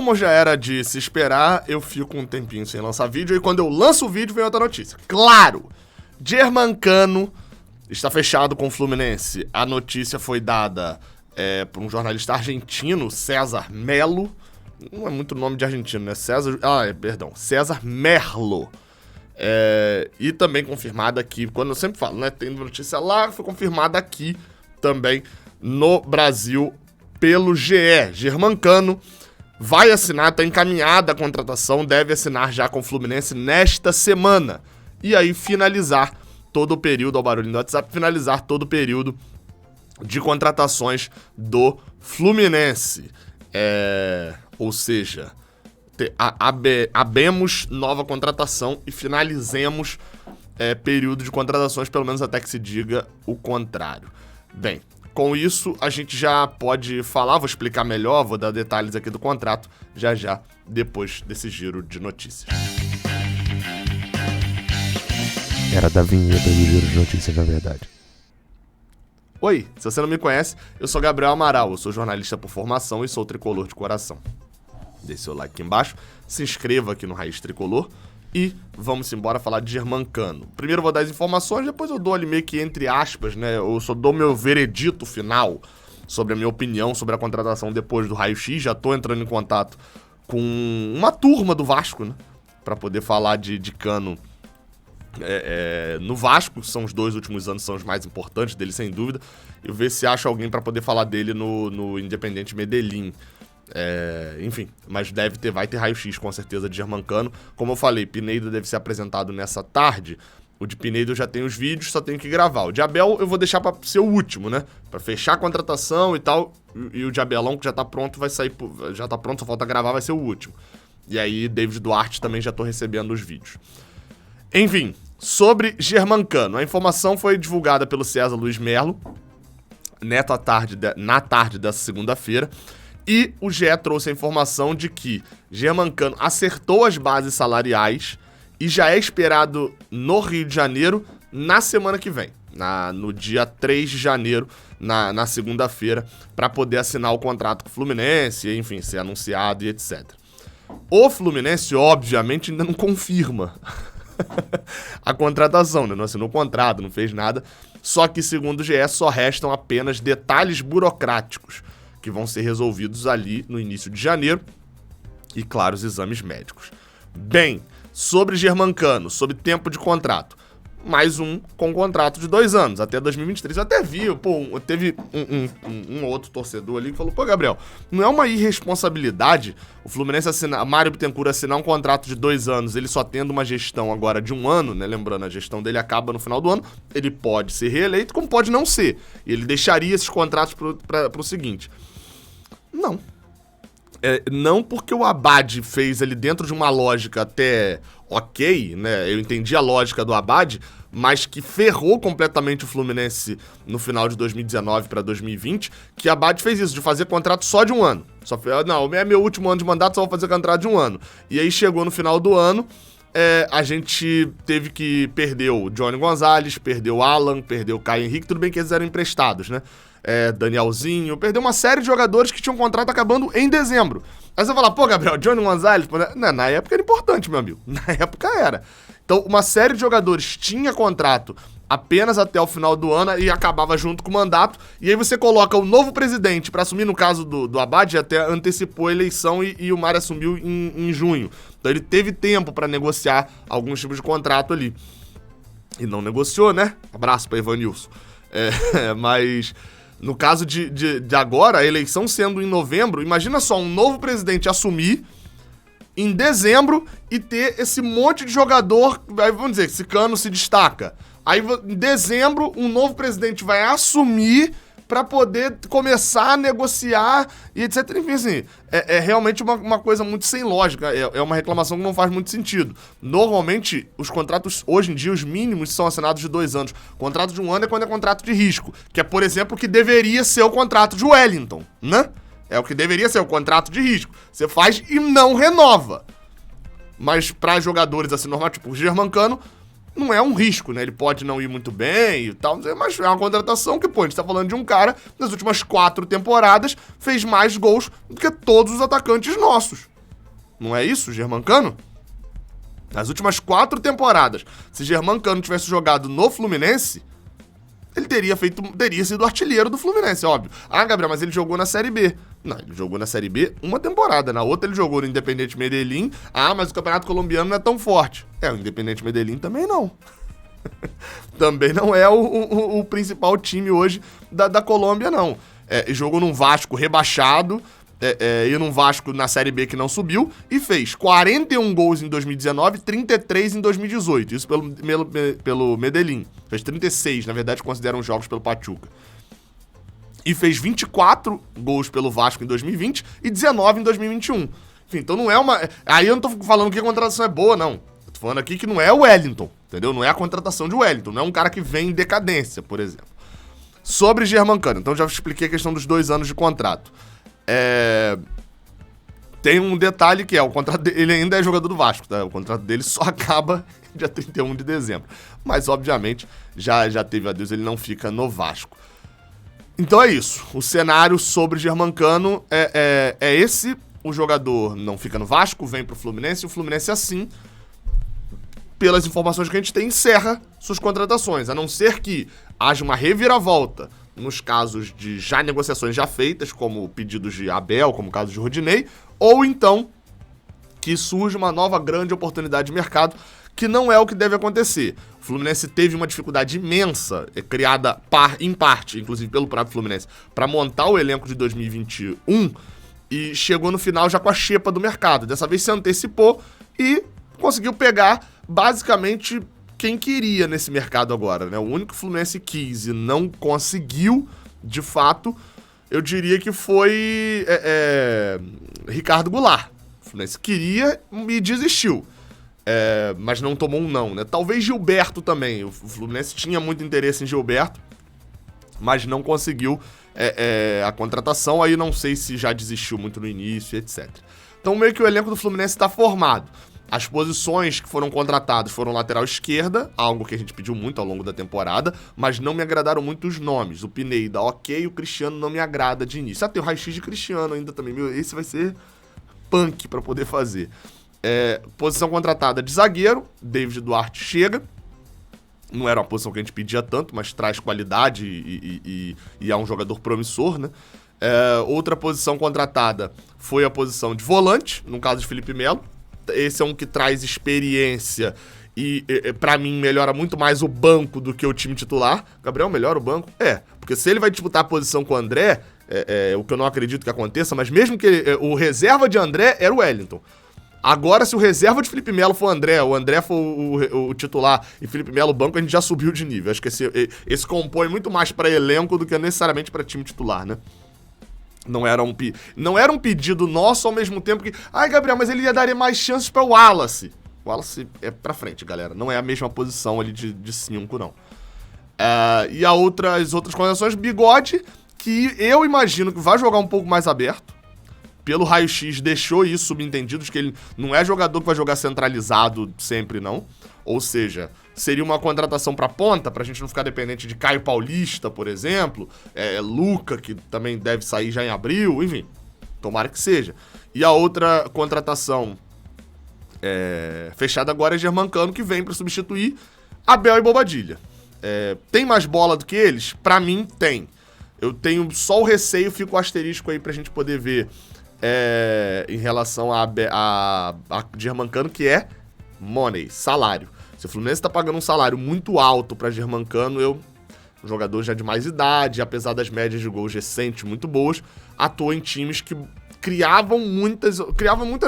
como já era de se esperar, eu fico um tempinho sem lançar vídeo, e quando eu lanço o vídeo vem outra notícia. Claro! Germancano está fechado com o Fluminense. A notícia foi dada por um jornalista argentino, César Melo. Não é muito nome de argentino, né? César Merlo. E também confirmada aqui, quando eu sempre falo, né? Tem notícia lá, foi confirmada aqui também no Brasil pelo GE. Germancano vai assinar, está encaminhada a contratação, deve assinar já com o Fluminense nesta semana. E aí finalizar todo o período, ao barulho do WhatsApp, finalizar todo o período de contratações do Fluminense. Ou seja, abemos nova contratação e finalizemos período de contratações, pelo menos até que se diga o contrário. Bem, com isso a gente já pode falar, vou explicar melhor, vou dar detalhes aqui do contrato já, depois desse giro de notícias. Era da vinheta do giro de notícias, na verdade. Oi, se você não me conhece, eu sou Gabriel Amaral, eu sou jornalista por formação e sou tricolor de coração. Deixe seu like aqui embaixo, se inscreva aqui no Raiz Tricolor e vamos embora falar de Germancano. Primeiro eu vou dar as informações, depois eu dou ali meio que entre aspas, né? Eu só dou meu veredito final sobre a minha opinião sobre a contratação depois do Raio-X. Já tô entrando em contato com uma turma do Vasco, né? Pra poder falar de Cano no Vasco, são os 2 últimos anos, são os mais importantes dele, sem dúvida. E ver se acho alguém pra poder falar dele no Independiente Medellín. Enfim, mas vai ter raio-x com certeza de Germancano. Como eu falei, Pineda deve ser apresentado nessa tarde. O de Pineda eu já tenho os vídeos, só tenho que gravar. O de Abel eu vou deixar pra ser o último, né? Pra fechar a contratação e tal. E o de Abelão, que já tá pronto, vai sair. Já tá pronto, só falta gravar, vai ser o último. E aí, David Duarte também já tô recebendo os vídeos. Enfim, sobre Germancano. A informação foi divulgada pelo César Luiz Merlo na tarde dessa segunda-feira. E o GE trouxe a informação de que Germancano acertou as bases salariais e já é esperado no Rio de Janeiro na semana que vem, no dia 3 de janeiro, na segunda-feira, para poder assinar o contrato com o Fluminense, enfim, ser anunciado e etc. O Fluminense, obviamente, ainda não confirma a contratação, né? Não assinou o contrato, não fez nada. Só que, segundo o GE, só restam apenas detalhes burocráticos que vão ser resolvidos ali no início de janeiro e, claro, os exames médicos. Bem, sobre Germancano, sobre tempo de contrato, mais um com contrato de 2 anos, até 2023. Eu até vi, teve um outro torcedor ali que falou, Gabriel, não é uma irresponsabilidade o Fluminense Mário Bittencourt assinar um contrato de 2 anos, ele só tendo uma gestão agora de 1 ano, né? Lembrando, a gestão dele acaba no final do ano, ele pode ser reeleito, como pode não ser. E ele deixaria esses contratos pro seguinte. Não. Não porque o Abad fez ali dentro de uma lógica até ok, né? Eu entendi a lógica do Abad, mas que ferrou completamente o Fluminense no final de 2019 para 2020, que Abad fez isso, de fazer contrato só de 1 ano. Não, é meu último ano de mandato, só vou fazer contrato de 1 ano. E aí chegou no final do ano, a gente teve que perder o Johnny Gonzalez, perdeu o Alan, perdeu o Caio Henrique, tudo bem que eles eram emprestados, né? Danielzinho, perdeu uma série de jogadores que tinham contrato acabando em dezembro. Aí você fala, Gabriel, Johnny Gonzalez, na época era importante, meu amigo. Na época era. Então, uma série de jogadores tinha contrato apenas até o final do ano e acabava junto com o mandato. E aí você coloca o novo presidente para assumir, no caso do Abad, até antecipou a eleição e o Mário assumiu em junho. Então ele teve tempo para negociar alguns tipos de contrato ali. E não negociou, né? Abraço para Evanilson. Mas no caso de agora, a eleição sendo em novembro, imagina só, um novo presidente assumir em dezembro e ter esse monte de jogador, aí vamos dizer, esse Cano se destaca. Aí em dezembro, um novo presidente vai assumir para poder começar a negociar e etc. Enfim, assim, é realmente uma coisa muito sem lógica, é uma reclamação que não faz muito sentido. Normalmente, os contratos, hoje em dia, os mínimos são assinados de 2 anos. Contrato de 1 ano é quando é contrato de risco, que é, por exemplo, o que deveria ser o contrato de Wellington, né? É o que deveria ser o contrato de risco. Você faz e não renova. Mas para jogadores assim, normal, tipo o Germancano, não é um risco, né? Ele pode não ir muito bem e tal, mas é uma contratação que, a gente tá falando de um cara, nas últimas 4 temporadas, fez mais gols do que todos os atacantes nossos. Não é isso, Germancano? Nas últimas 4 temporadas, se Germancano tivesse jogado no Fluminense, ele teria sido artilheiro do Fluminense, óbvio. Ah, Gabriel, mas ele jogou na Série B. Não, ele jogou na Série B uma temporada. Na outra ele jogou no Independiente Medellín. Ah, mas o Campeonato Colombiano não é tão forte. O Independiente Medellín também não. Também não é o principal time hoje da Colômbia, não. Jogou num Vasco rebaixado, e num Vasco na Série B que não subiu, e fez 41 gols em 2019, 33 em 2018. Isso pelo Medellín. Fez 36, na verdade, consideram jogos pelo Pachuca. E fez 24 gols pelo Vasco em 2020 e 19 em 2021. Enfim, então não é uma... Aí eu não tô falando que a contratação é boa, não. Eu tô falando aqui que não é o Wellington, entendeu? Não é a contratação de Wellington, não é um cara que vem em decadência, por exemplo. Sobre Germancano, então já expliquei a questão dos 2 anos de contrato. Tem um detalhe que o contrato dele, ele ainda é jogador do Vasco, tá? O contrato dele só acaba dia 31 de dezembro. Mas, obviamente, já teve adeus, ele não fica no Vasco. Então é isso. O cenário sobre Germancano é esse. O jogador não fica no Vasco, vem pro Fluminense. E o Fluminense, assim, pelas informações que a gente tem, encerra suas contratações. A não ser que haja uma reviravolta nos casos de negociações já feitas, como pedidos de Abel, como o caso de Rodinei, ou então que surja uma nova grande oportunidade de mercado, que não é o que deve acontecer. O Fluminense teve uma dificuldade imensa, criada em parte, inclusive pelo próprio Fluminense, para montar o elenco de 2021 e chegou no final já com a xepa do mercado. Dessa vez se antecipou e conseguiu pegar basicamente quem queria nesse mercado agora, né? O único que o Fluminense quis e não conseguiu, de fato, eu diria que foi Ricardo Goulart. O Fluminense queria e desistiu. Mas não tomou um não, né? Talvez Gilberto também. O Fluminense tinha muito interesse em Gilberto, mas não conseguiu a contratação. Aí não sei se já desistiu muito no início, etc. Então meio que o elenco do Fluminense está formado. As posições que foram contratadas foram lateral esquerda, algo que a gente pediu muito ao longo da temporada, mas não me agradaram muito os nomes. O Pineda, ok, o Cristiano não me agrada de início. Tem o raio-x de Cristiano ainda também. Esse vai ser punk para poder fazer. Posição contratada de zagueiro, David Duarte chega. Não era uma posição que a gente pedia tanto, mas traz qualidade e é um jogador promissor, né? Outra posição contratada foi a posição de volante, no caso de Felipe Melo. Esse é um que traz experiência e pra mim melhora muito mais o banco do que o time titular. Gabriel, melhora o banco? Porque se ele vai disputar a posição com o André, o que eu não acredito que aconteça, mas mesmo que o reserva de André era o Wellington. Agora, se o reserva de Felipe Melo for o André for o titular e Felipe Melo o banco, a gente já subiu de nível. Acho que esse compõe muito mais pra elenco do que necessariamente pra time titular, né? Não era um pedido nosso ao mesmo tempo que... Ai, Gabriel, mas ele ia dar mais chances para o Wallace. O Wallace é pra frente, galera. Não é a mesma posição ali de 5, não. E as outras condições, Bigode, que eu imagino que vai jogar um pouco mais aberto. Pelo raio-x, deixou isso subentendido, de que ele não é jogador que vai jogar centralizado sempre, não. Ou seja, seria uma contratação pra ponta, pra gente não ficar dependente de Caio Paulista, por exemplo. Luca, que também deve sair já em abril, enfim. Tomara que seja. E a outra contratação fechada agora é Germancano, que vem pra substituir Abel e Bobadilla. Tem mais bola do que eles? Pra mim, tem. Eu tenho só o receio, fica o asterisco aí pra gente poder ver em relação a Germancano, que é money, salário. Se o Fluminense tá pagando um salário muito alto pra Germancano, um jogador já de mais idade, apesar das médias de gols recentes muito boas, atua em times que criavam muita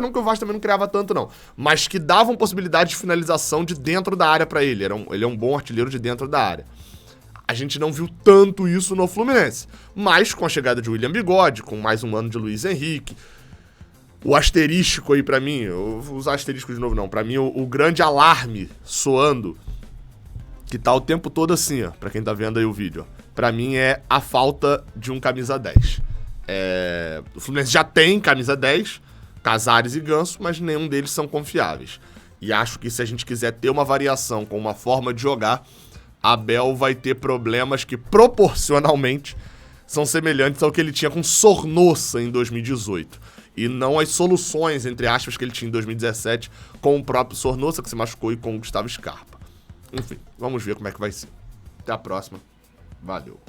não, que o Vasco também não criava tanto não, mas que davam possibilidade de finalização de dentro da área pra ele. Ele é um bom artilheiro de dentro da área. A gente não viu tanto isso no Fluminense, mas com a chegada de William Bigode, com mais um ano de Luiz Henrique, o asterístico aí pra mim, eu vou usar asterístico de novo não, pra mim o grande alarme soando, que tá o tempo todo assim, ó, pra quem tá vendo aí o vídeo, ó, pra mim é a falta de um camisa 10. O Fluminense já tem camisa 10, Casares e Ganso, mas nenhum deles são confiáveis. E acho que se a gente quiser ter uma variação com uma forma de jogar, Abel vai ter problemas que proporcionalmente são semelhantes ao que ele tinha com Sornosa em 2018. e não as soluções, entre aspas, que ele tinha em 2017 com o próprio Sornosa, que se machucou, e com o Gustavo Scarpa. Enfim, vamos ver como é que vai ser. Até a próxima. Valeu.